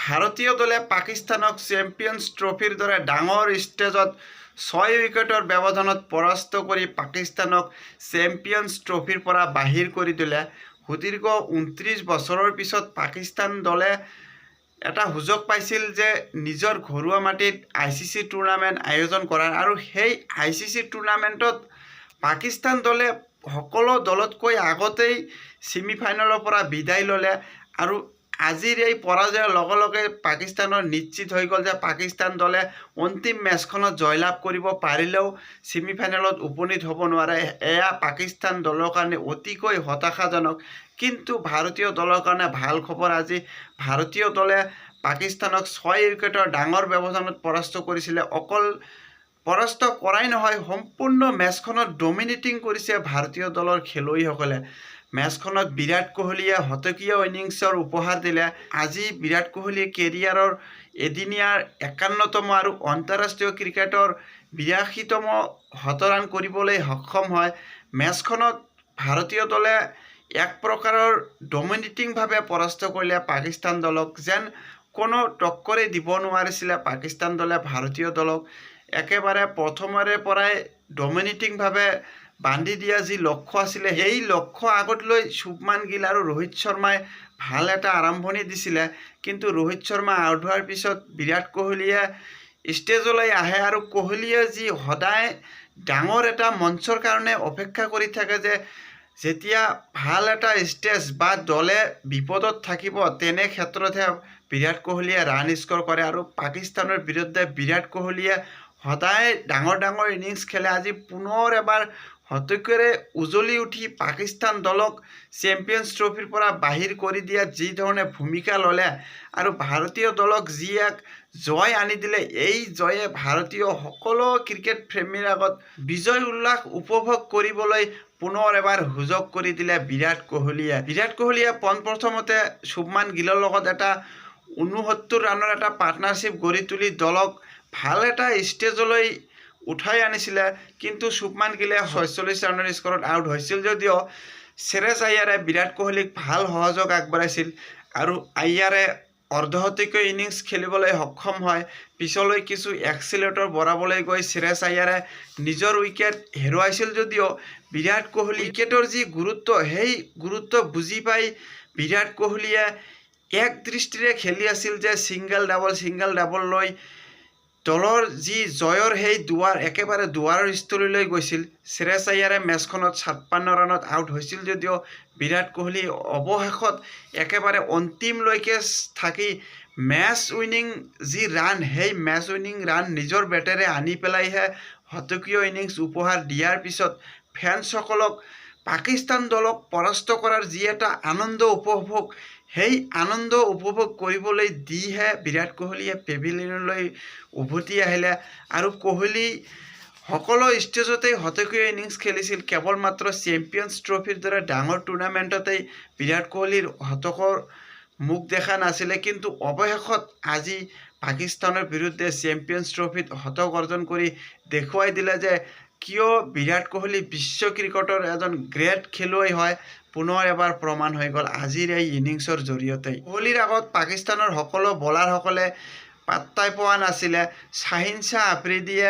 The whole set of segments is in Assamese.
ভাৰতীয় দলে পাকিস্তানক চেম্পিয়ন্ছ ট্ৰফিৰ দৰে ডাঙৰ ষ্টেজত 6 উইকেটৰ ব্যৱধানত পৰাস্ত কৰি পাকিস্তানক চেম্পিয়ন্ছ ট্ৰফিৰ পৰা বাহিৰ কৰি দিলে। সুদীৰ্ঘ 29 বছৰৰ পিছত পাকিস্তান দলে এটা সুযোগ পাইছিল যে নিজৰ ঘৰুৱা মাটিত ICC টুৰ্ণামেণ্ট আয়োজন কৰাৰ, আৰু সেই ICC টুৰ্ণামেণ্টত পাকিস্তান দলে সকলো দলতকৈ আগতেই ছেমিফাইনেলৰ পৰা বিদায় ল'লে। আৰু আজিৰ এই পৰাজয়ৰ লগে লগে পাকিস্তানৰ নিশ্চিত হৈ গ'ল যে পাকিস্তান দলে অন্তিম মেচখনত জয়লাভ কৰিব পাৰিলেও ছেমিফাইনেলত উপনীত হ'ব নোৱাৰে। এয়া পাকিস্তান দলৰ কাৰণে অতিকৈ হতাশাজনক। কিন্তু ভাৰতীয় দলৰ কাৰণে ভাল খবৰ, আজি ভাৰতীয় দলে পাকিস্তানক 6 উইকেটৰ ডাঙৰ ব্যৱধানত পৰাস্ত কৰিছিলে। অকল পৰাস্ত কৰাই নহয়, সম্পূৰ্ণ মেচখনত ডমিনেটিং কৰিছে ভাৰতীয় দলৰ খেলুৱৈসকলে। মেচখনত বিৰাট কোহলীয়ে শতকীয় ইনিংছৰ উপহাৰ দিলে। আজি বিৰাট কোহলীয়ে কেৰিয়াৰৰ এদিনীয়াৰ 51তম আৰু আন্তঃৰাষ্ট্ৰীয় ক্ৰিকেটৰ 82তম শতৰান কৰিবলৈ সক্ষম হয়। মেচখনত ভাৰতীয় দলে এক প্ৰকাৰৰ ডমিনেটিংভাৱে পৰাস্ত কৰিলে পাকিস্তান দলক। যেন কোনো টক্কৰে দিব নোৱাৰিছিলে পাকিস্তান দলে ভাৰতীয় দলক। একেবাৰে প্ৰথমৰে পৰাই ডমিনেটিংভাৱে বান্ধি দিয়া যি লক্ষ্য আছিলে, সেই লক্ষ্য আগত লৈ শুভমান গিল আৰু ৰোহিত শৰ্মাই ভাল এটা আৰম্ভণি দিছিলে। কিন্তু ৰোহিত শৰ্মা আউট হোৱাৰ পিছত বিৰাট কোহলীয়ে ষ্টেজলৈ আহে, আৰু কোহলীয়ে যি সদায় ডাঙৰ এটা মঞ্চৰ কাৰণে অপেক্ষা কৰি থাকে, যে যেতিয়া ভাল এটা ষ্টেজ বা দলে বিপদত থাকিব তেনে ক্ষেত্ৰতহে বিৰাট কোহলীয়ে ৰান স্ক'ৰ কৰে। আৰু পাকিস্তানৰ বিৰুদ্ধে বিৰাট কোহলীয়ে সদায় ডাঙৰ ডাঙৰ ইনিংছ খেলে। আজি পুনৰ এবাৰ শতকীৰে উজলি উঠি পাকিস্তান দলক চেম্পিয়ন্ছ ট্ৰফিৰ পৰা বাহিৰ কৰি দিয়াত যি ধৰণে ভূমিকা ল'লে আৰু ভাৰতীয় দলক যি এক জয় আনি দিলে, এই জয়ে ভাৰতীয় সকলো ক্ৰিকেট প্ৰেমীৰ আগত বিজয় উল্লাস উপভোগ কৰিবলৈ পুনৰ এবাৰ সুযোগ কৰি দিলে বিৰাট কোহলীয়ে। বিৰাট কোহলীয়ে পোনপ্ৰথমতে শুভমান গিলৰ লগত এটা 69 ৰানৰ এটা পাৰ্টনাৰশ্বিপ গঢ়ি তুলি দলক ভাল এটা ষ্টেজলৈ উঠাই আনিছিলে। কিন্তু শুভমান গিলে 46 ৰানৰ স্ক'ৰত আউট হৈছিল যদিও শ্ৰেয়স আয়াৰে বিৰাট কোহলীক ভাল সহযোগ আগবঢ়াইছিল, আৰু আয়াৰে অৰ্ধশতকীয় ইনিংছ খেলিবলৈ সক্ষম হয়। পিছলৈ কিছু এক্সিলেটৰ বঢ়াবলৈ গৈ শ্ৰেয়স আয়াৰে নিজৰ উইকেট হেৰুৱাইছিল যদিও বিৰাট কোহলী উইকেটৰ যি গুৰুত্ব, সেই গুৰুত্ব বুজি পাই বিৰাট কোহলীয়ে এক দৃষ্টিৰে খেলি আছিল, যে ছিংগল ডাবল লৈ দলৰ যি জয়ৰ সেই দুৱাৰ, একেবাৰে দুৱাৰৰ স্থলীলৈ গৈছিল। শ্ৰেয়স আয়াৰে মেচখনত 56 ৰানত আউট হৈছিল যদিও বিৰাট কোহলী অৱশেষত একেবাৰে অন্তিমলৈকে থাকি মেচ উইনিং যি ৰান, সেই মেচ উইনিং ৰান নিজৰ বেটেৰে আনি পেলাইহে শতকীয় ইনিংছ উপহাৰ দিয়াৰ পিছত ফেন্সসকলক পাকিস্তান দলক পৰাস্ত কৰাৰ যি এটা আনন্দ উপভোগ, সেই আনন্দ উপভোগ কৰিবলৈ দিহে বিৰাট কোহলীয়ে পেভিলিয়নলৈ উভতি আহিলে। আৰু কোহলী সকলো ষ্টেজতেই শতকীয় ইনিংছ খেলিছিল, কেৱল মাত্ৰ চেম্পিয়ন্ছ ট্ৰফিৰ দৰে ডাঙৰ টুৰ্ণামেণ্টতেই বিৰাট কোহলীৰ শতকৰ মুখ দেখা নাছিলে। কিন্তু অৱশেষত আজি পাকিস্তানৰ বিৰুদ্ধে চেম্পিয়ন্ছ ট্ৰফিত শতক অৰ্জন কৰি দেখুৱাই দিলে যে কিয় বিৰাট কোহলী বিশ্ব ক্ৰিকেটৰ এজন গ্ৰেট খেলুৱৈ হয়। পুনৰ এবাৰ প্ৰমাণ হৈ গ'ল আজিৰ এই ইনিংছৰ জৰিয়তে। কোহলীৰ আগত পাকিস্তানৰ সকলো বলাৰসকলে পাত্তাই পোৱা নাছিলে। শ্বাহিন শ্বাহ আফ্ৰিদিয়ে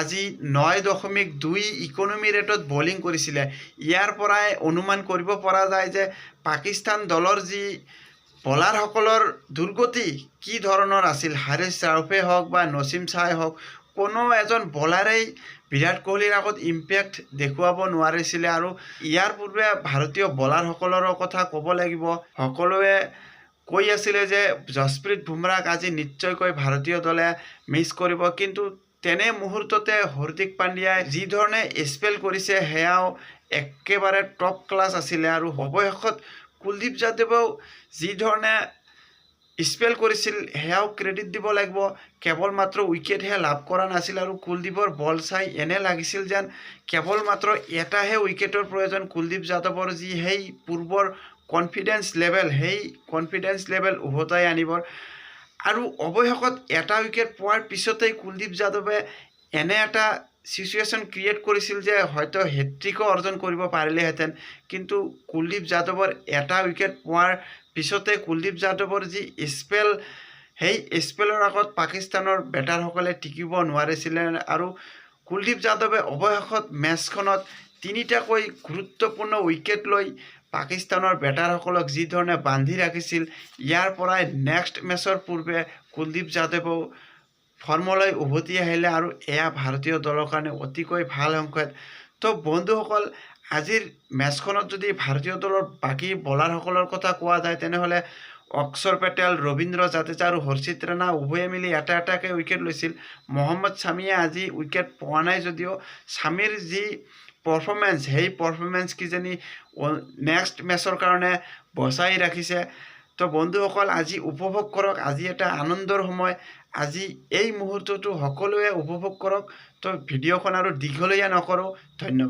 আজি 9.2 ইকনমি ৰেটত বলিং কৰিছিলে। ইয়াৰ পৰাই অনুমান কৰিব পৰা যায় যে পাকিস্তান দলৰ যি বলাৰসকলৰ দুৰ্গতি কি ধৰণৰ আছিল। হাৰিছ ৰাউফে হওক বা নছিম শ্বাহে হওক, কোনো এজন বলাৰেই বিৰাট কোহলীৰ আগত ইম্পেক্ট দেখুৱাব নোৱাৰিছিলে। আৰু ইয়াৰ পূৰ্বে ভাৰতীয় বলাৰসকলৰো কথা ক'ব লাগিব। সকলোৱে কৈ আছিলে যে যশপ্ৰীত বুমৰাক আজি নিশ্চয়কৈ ভাৰতীয় দলে মিছ কৰিব, কিন্তু তেনে মুহূৰ্ততে হাৰ্দিক পাণ্ডিয়াই যি ধৰণে স্পেল কৰিছে সেয়াও একেবাৰে টপ ক্লাছ আছিলে। আৰু অৱশেষত কুলদীপ যাদৱেও যি ধৰণে স্পেল কৰিছিল সেয়াও ক্ৰেডিট দিব লাগিব। কেৱল মাত্ৰ উইকেটহে লাভ কৰা নাছিল, আৰু কুলদীপৰ বল চাই এনে লাগিছিল যেন কেৱল মাত্ৰ এটাহে উইকেটৰ প্ৰয়োজন। কুলদীপ যাদৱৰ যি সেই পূৰ্বৰ কনফিডেন্স লেভেল, সেই কনফিডেন্স লেভেল উভতাই আনিবৰ, আৰু অৱশেষত এটা উইকেট পোৱাৰ পিছতেই কুলদীপ যাদৱে এনে এটা ছিচুৱেশ্যন ক্ৰিয়েট কৰিছিল যে হয়তো হেট্ৰিকো অৰ্জন কৰিব পাৰিলেহেঁতেন। কিন্তু কুলদীপ যাদৱৰ এটা উইকেট পোৱাৰ পিছতে কুলদীপ যাদৱৰ যি স্পেল, সেই স্পেলৰ আগত পাকিস্তানৰ বেটাৰসকলে টিকিব নোৱাৰিছিলে আৰু কুলদীপ যাদৱে অৱশেষত মেচখনত তিনিটাকৈ গুৰুত্বপূৰ্ণ উইকেট লৈ পাকিস্তানৰ বেটাৰসকলক যিধৰণে বান্ধি ৰাখিছিল, ইয়াৰ পৰাই নেক্সট মেচৰ পূৰ্বে কুলদীপ যাদৱেও ফৰ্মলৈ উভতি আহিলে আৰু এয়া ভাৰতীয় দলৰ কাৰণে অতিকৈ ভাল সংকেত। তো বন্ধুসকল, আজিৰ মেচখনত যদি ভাৰতীয় দলৰ বাকী বলাৰসকলৰ কথা কোৱা যায় তেনেহ'লে অক্ষৰ পেটেল, ৰবীন্দ্ৰ জাদেজা আৰু হৰ্ষিত ৰাণা উভয়ে মিলি এটাকৈ উইকেট লৈছিল। মহম্মদ ছামীয়ে আজি উইকেট পোৱা নাই যদিও ছামীৰ যি পাৰফৰ্মেঞ্চ, সেই পাৰফৰ্মেঞ্চ কিজানি নেক্সট মেচৰ কাৰণে বচাই ৰাখিছে। তো বন্ধুসকল, আজি উপভোগ কৰক, আজি এটা আনন্দৰ সময়, আজি এই মুহূৰ্তটো সকলোৱে উপভোগ কৰক। তো ভিডিঅ'খন আৰু দীঘলীয়া নকৰোঁ, ধন্যবাদ।